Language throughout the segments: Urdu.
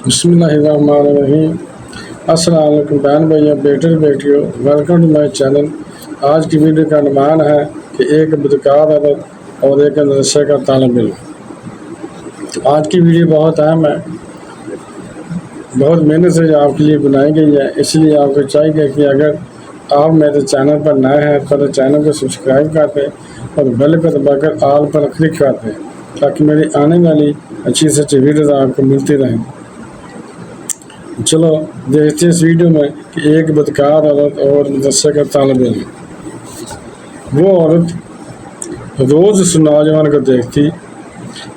بسم اللہ الرحمن الرحیم۔ السلام علیکم بہن بھائیوں، بیٹے بیٹیوں، ویلکم ٹو مائی چینل۔ آج کی ویڈیو کا عنوان ہے کہ ایک بدکار عورت اور ایک مدرسے کا طالب علم۔ آج کی ویڈیو بہت اہم ہے، بہت محنت سے آپ کے لیے بنائی گئی ہے، اس لیے آپ کو چاہیے کہ اگر آپ میرے چینل پر نئے ہیں تو چینل کو سبسکرائب کر دیں اور بیل کو دبا کر آل پر کلک کر دیں تاکہ میری آنے والی اچھی سے اچھی ویڈیوز آپ کو ملتی رہیں۔ چلو دیکھتے ہیں اس ویڈیو میں کہ ایک بدکار عورت اور مدرسے کا طالب علم۔ وہ عورت روز اس نوجوان کو دیکھتی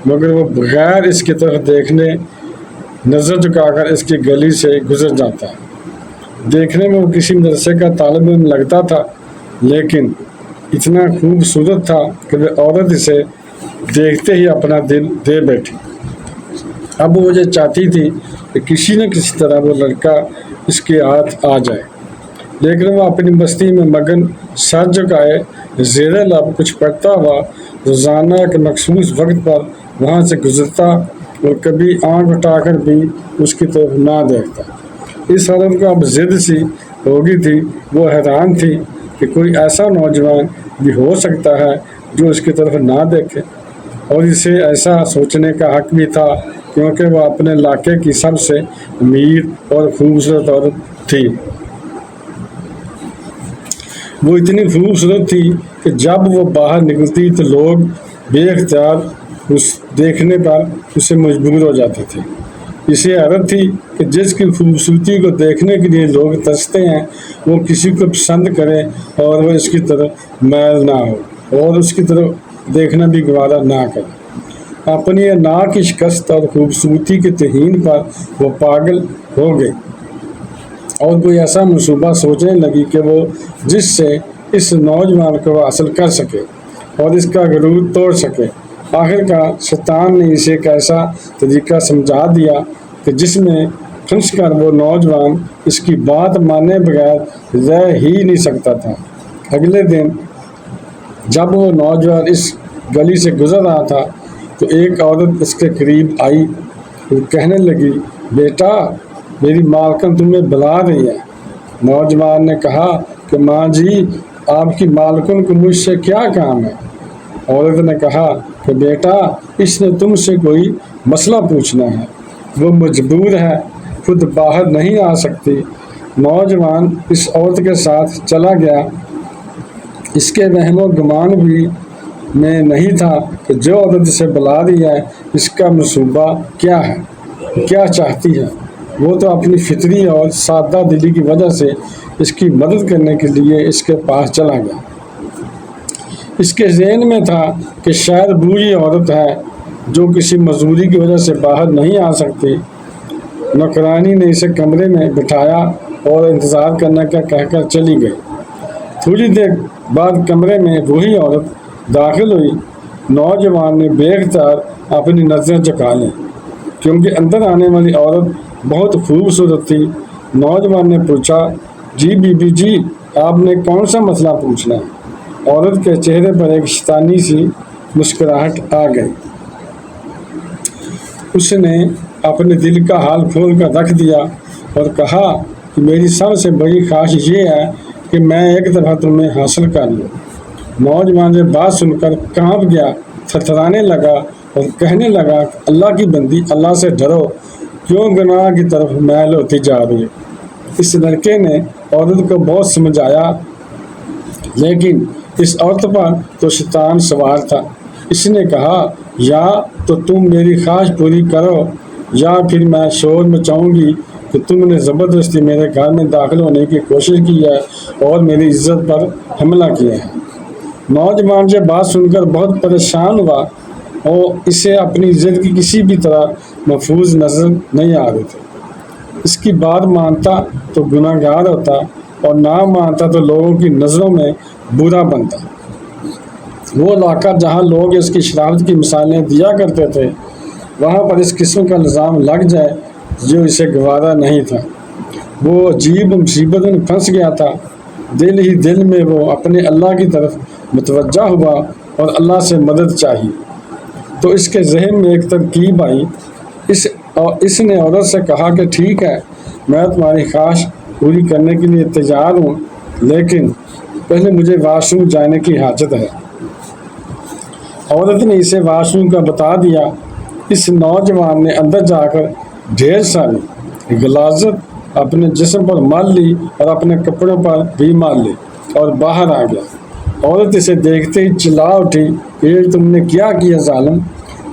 مگر وہ بغیر اس کی طرف دیکھنے نظر جھکا کر اس کی گلی سے گزر جاتا۔ دیکھنے میں وہ کسی مدرسے کا طالب علم لگتا تھا، لیکن اتنا خوبصورت تھا کہ وہ عورت اسے دیکھتے ہی اپنا دل دے بیٹھی۔ اب وہ مجھے چاہتی تھی کہ کسی نہ کسی طرح وہ لڑکا اس کے ہاتھ آ جائے، لیکن وہ اپنی مستی میں مگن سر جھکائے زیر لب کچھ پڑھتا ہوا روزانہ کے مخصوص وقت پر وہاں سے گزرتا اور کبھی آنکھ اٹھا کر بھی اس کی طرف نہ دیکھتا۔ اس عورت کو اب ضد سی ہو گئی تھی، وہ حیران تھی کہ کوئی ایسا نوجوان بھی ہو سکتا ہے جو اس کی طرف نہ دیکھے، اور اسے ایسا سوچنے کا حق بھی تھا کیونکہ وہ اپنے علاقے کی سب سے امیر اور خوبصورت عورت تھی۔ وہ اتنی خوبصورت تھی کہ جب وہ باہر نکلتی تو لوگ بے اختیار اس دیکھنے پر اسے مجبور ہو جاتے تھے۔ اسے حیرت تھی کہ جس کی خوبصورتی کو دیکھنے کے لیے لوگ ترستے ہیں وہ کسی کو پسند کرے اور وہ اس کی طرف میل نہ ہو اور اس کی طرف دیکھنا بھی گوارا نہ کرے۔ اپنی ناک کی شکست اور خوبصورتی کے توہین پر وہ پاگل ہو گئی اور کوئی ایسا منصوبہ سوچنے لگی کہ وہ جس سے اس نوجوان کو حاصل کر سکے اور اس کا غرور توڑ سکے۔ آخر کار شیطان نے اسے ایک ایسا طریقہ سمجھا دیا کہ جس میں پھنس کر وہ نوجوان اس کی بات مانے بغیر رہ ہی نہیں سکتا تھا۔ اگلے دن جب وہ نوجوان اس گلی سے گزر رہا تھا تو ایک عورت اس کے قریب آئی اور کہنے لگی، بیٹا میری مالکن تمہیں بلا رہی ہے۔ نوجوان نے کہا کہ ماں جی، آپ کی مالکن کو مجھ سے کیا کام ہے؟ عورت نے کہا کہ بیٹا اس نے تم سے کوئی مسئلہ پوچھنا ہے، وہ مجبور ہے، خود باہر نہیں آ سکتی۔ نوجوان اس عورت کے ساتھ چلا گیا۔ اس کے وہم و گمان بھی میں نہیں تھا کہ جو عورت اسے بلا رہی ہے اس کا منصوبہ کیا ہے، کیا چاہتی ہے۔ وہ تو اپنی فطری اور سادہ دلی کی وجہ سے اس کی مدد کرنے کے لیے اس کے پاس چلا گیا۔ اس کے ذہن میں تھا کہ شاید بوڑھی عورت ہے جو کسی مجبوری کی وجہ سے باہر نہیں آ سکتی۔ نوکرانی نے اسے کمرے میں بٹھایا اور انتظار کرنے کا کہہ کر چلی گئی۔ تھوڑی دیر بعد کمرے میں وہی عورت داخل ہوئی۔ نوجوان نے بے اختیار اپنی نظریں جھکا لیں کیونکہ اندر آنے والی عورت بہت خوبصورت تھی۔ نوجوان نے پوچھا، جی بی بی جی، آپ نے کون سا مسئلہ پوچھنا ہے؟ عورت کے چہرے پر ایک شیطانی سی مسکراہٹ آ گئی۔ اس نے اپنے دل کا حال کھول کر رکھ دیا اور کہا کہ میری سب سے بڑی خواہش یہ ہے کہ میں ایک دفعہ تمہیں حاصل کر لوں۔ نوجوان یہ بات سن کر کانپ گیا، تھرتھرانے لگا اور کہنے لگا کہ اللہ کی بندی، اللہ سے ڈرو، کیوں گناہ کی طرف میل ہوتی جا رہی ہے؟ اس لڑکے نے عورت کو بہت سمجھایا، لیکن اس عورت پر تو شیطان سوار تھا۔ اس نے کہا، یا تو تم میری خواہش پوری کرو یا پھر میں شور مچاؤں گی کہ تم نے زبردستی میرے گھر میں داخل ہونے کی کوشش کی ہے اور میری عزت پر حملہ کیا ہے۔ نوجوان یہ بات سن کر بہت پریشان ہوا اور اسے اپنی عزت کی کسی بھی طرح محفوظ نظر نہیں آ رہی تھی۔ اس کی بات مانتا تو گناہ گار ہوتا اور نہ مانتا تو لوگوں کی نظروں میں برا بنتا۔ وہ علاقہ جہاں لوگ اس کی شرارت کی مثالیں دیا کرتے تھے، وہاں پر اس قسم کا الزام لگ جائے جو اسے گوارا نہیں تھا۔ وہ عجیب مصیبت میں پھنس گیا تھا۔ دل ہی دل میں وہ اپنے اللہ کی طرف متوجہ ہوا اور اللہ سے مدد چاہی۔ تو اس کے ذہن میں ایک ترکیب آئی اس نے عورت سے کہا کہ ٹھیک ہے، میں تمہاری خواہش پوری کرنے کے لیے تیار ہوں، لیکن پہلے مجھے واش روم جانے کی حاجت ہے۔ عورت نے اسے واش روم کا بتا دیا۔ اس نوجوان نے اندر جا کر ڈھیر ساری غلاظت اپنے جسم پر مال لی اور اپنے کپڑوں پر بھی مال لی اور باہر آ گیا۔ عورت اسے دیکھتے ہی چلا اٹھی کہ یہ تم نے کیا کیا ظالم،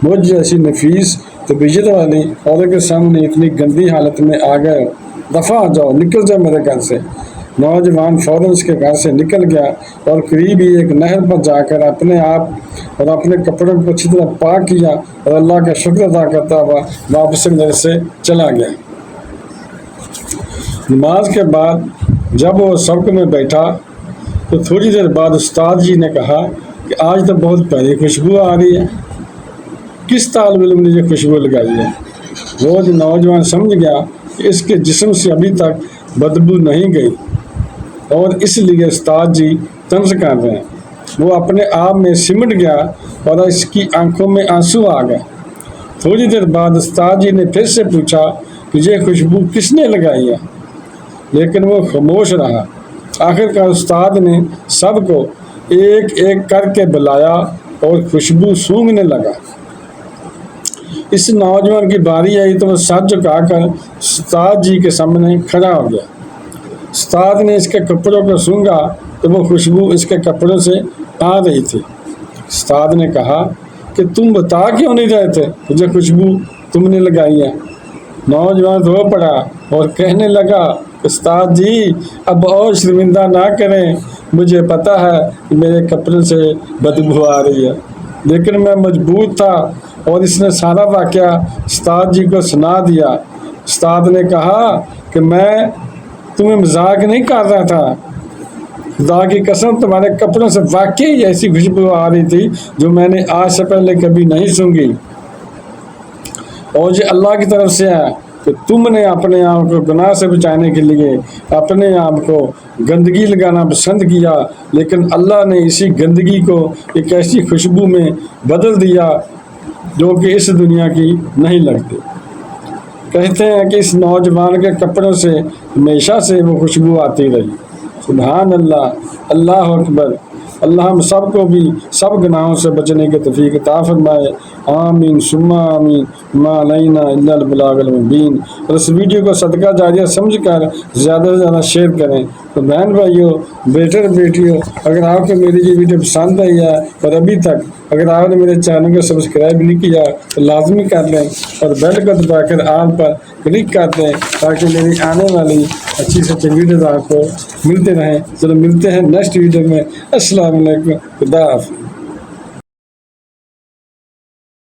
مجھ جیسی نفیس طبیعت والی عورت کے سامنے اتنی گندی حالت میں آ گئے، دفع ہو جاؤ، نکل جاؤ میرے گھر سے۔ نوجوان فوراً اس کے گھر سے نکل گیا اور قریب ہی ایک نہر پر جا کر اپنے آپ اور اپنے کپڑوں کو اچھی طرح پاک کیا اور اللہ کا شکر ادا کرتا ہوا واپس گھر سے چلا گیا۔ نماز کے بعد جب وہ سبق میں بیٹھا تو تھوڑی دیر بعد استاد جی نے کہا کہ آج تو بہت پیاری خوشبو آ رہی ہے، کس طالب علم نے یہ خوشبو لگائی ہے؟ وہ نوجوان سمجھ گیا کہ اس کے جسم سے ابھی تک بدبو نہیں گئی اور اس لیے استاد جی طنز کر رہے ہیں۔ وہ اپنے آپ میں سمٹ گیا اور اس کی آنکھوں میں آنسو آ گئے۔ تھوڑی دیر بعد استاد جی نے پھر سے پوچھا کہ یہ خوشبو کس نے لگائی ہے، لیکن وہ خاموش رہا۔ آخر کار استاد نے سب کو ایک ایک کر کے بلایا اور خوشبو سونگھنے لگا۔ اس نوجوان کی باری آئی تو وہ سر جھکا کر استاد جی کے سامنے کھڑا ہو گیا۔ استاد نے اس کے کپڑوں کو سونگھا تو وہ خوشبو اس کے کپڑوں سے آ رہی تھی۔ استاد نے کہا کہ تم بتا کیوں نہیں رہے تھے کہ یہ خوشبو تم نے لگائی ہے؟ نوجوان رو پڑا اور کہنے لگا، استاد جی اب اور شرمندہ نہ کریں، مجھے پتا ہے کہ میرے کپڑوں سے بدبو آ رہی ہے، لیکن میں مجبور تھا۔ اور اس نے سارا واقعہ استاد جی کو سنا دیا۔ استاد نے کہا کہ میں تمہیں مذاق نہیں کر رہا تھا، خدا کی قسم تمہارے کپڑوں سے واقعی ایسی خوشبو آ رہی تھی جو میں نے آج سے پہلے کبھی نہیں سونگھی، اور یہ اللہ کی طرف سے ہے کہ تم نے اپنے آپ کو گناہ سے بچانے کے لیے اپنے آپ کو گندگی لگانا پسند کیا، لیکن اللہ نے اسی گندگی کو ایک ایسی خوشبو میں بدل دیا جو کہ اس دنیا کی نہیں لگتی۔ کہتے ہیں کہ اس نوجوان کے کپڑوں سے ہمیشہ سے وہ خوشبو آتی رہی۔ سبحان اللہ، اللہ اکبر۔ اللہ ہم سب کو بھی سب گناہوں سے بچنے کی توفیق عطا فرمائے، آمین ثم آمین، ما علینا الا البلاغ المبین۔ اور اس ویڈیو کو صدقہ جاریہ سمجھ کر زیادہ سے زیادہ شیئر کریں۔ تو بہن بھائیوں، بیٹے اور بیٹیوں، اگر آپ کو میری یہ ویڈیو پسند آئی ہے اور ابھی تک اگر آپ نے میرے چینل کو سبسکرائب نہیں کیا تو لازمی کر لیں اور بیل کو دبا کر آل پر کلک کر دیں تاکہ میری آنے والی اچھی سے اچھی ویڈیوز آپ کو ملتے رہیں۔ چلو ملتے ہیں نیکسٹ ویڈیو میں۔ السلام علیکم، خدا حافظ۔